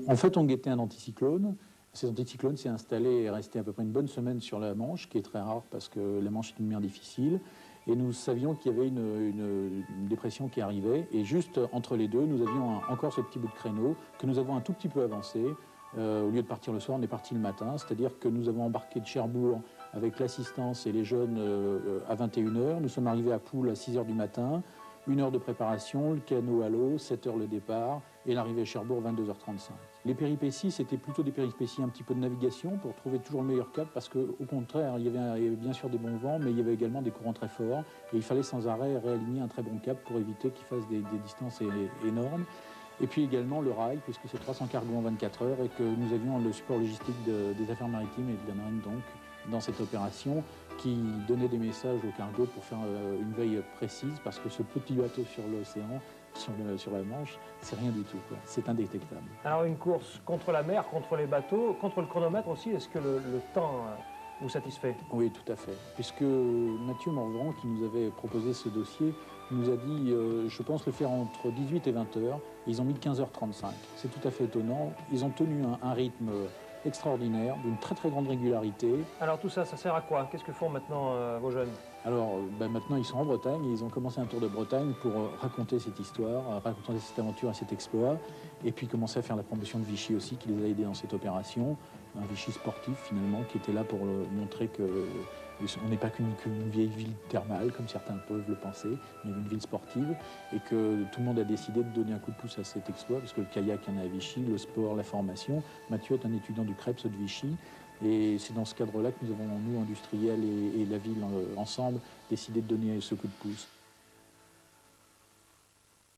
En fait, on guettait un anticyclone. Cet anticyclone s'est installé et est resté à peu près une bonne semaine sur la Manche, qui est très rare parce que la Manche est une mer difficile. Et nous savions qu'il y avait une dépression qui arrivait. Et juste entre les deux, nous avions encore ce petit bout de créneau que nous avons un tout petit peu avancé. Au lieu de partir le soir, on est parti le matin. C'est-à-dire que nous avons embarqué de Cherbourg avec l'assistance et les jeunes à 21h. Nous sommes arrivés à Poule à 6h du matin. 1 heure de préparation, le canot à l'eau, 7h le départ, et l'arrivée à Cherbourg, 22h35. Les péripéties, c'était plutôt des péripéties un petit peu de navigation pour trouver toujours le meilleur cap, parce qu'au contraire, il y avait bien sûr des bons vents, mais il y avait également des courants très forts, et il fallait sans arrêt réaligner un très bon cap pour éviter qu'il fasse des distances énormes. Et puis également le rail, puisque c'est 300 cargos en 24 heures, et que nous avions le support logistique des affaires maritimes et de la marine, donc, dans cette opération, qui donnait des messages au cargo pour faire une veille précise, parce que ce petit bateau sur l'océan, sur la Manche, c'est rien du tout, quoi. C'est indétectable. Alors une course contre la mer, contre les bateaux, contre le chronomètre aussi, est-ce que le temps vous satisfait? Oui, tout à fait. Puisque Mathieu Morvan, qui nous avait proposé ce dossier, nous a dit, je pense le faire entre 18 et 20 heures. Ils ont mis 15h35. C'est tout à fait étonnant. Ils ont tenu un rythme extraordinaire, d'une très très grande régularité. Alors tout ça, ça sert à quoi? Qu'est-ce que font maintenant vos jeunes? Alors maintenant ils sont en Bretagne et ils ont commencé un tour de Bretagne pour raconter cette histoire, raconter cette aventure et cet exploit, et puis commencer à faire la promotion de Vichy aussi, qui les a aidés dans cette opération. Un Vichy sportif finalement, qui était là pour montrer que on n'est pas qu'une vieille ville thermale, comme certains peuvent le penser, mais une ville sportive, et que tout le monde a décidé de donner un coup de pouce à cet exploit, parce que le kayak, il y en a à Vichy, le sport, la formation. Mathieu est un étudiant du CREPS de Vichy, et c'est dans ce cadre-là que nous avons, nous, industriels et la ville ensemble, décidé de donner ce coup de pouce.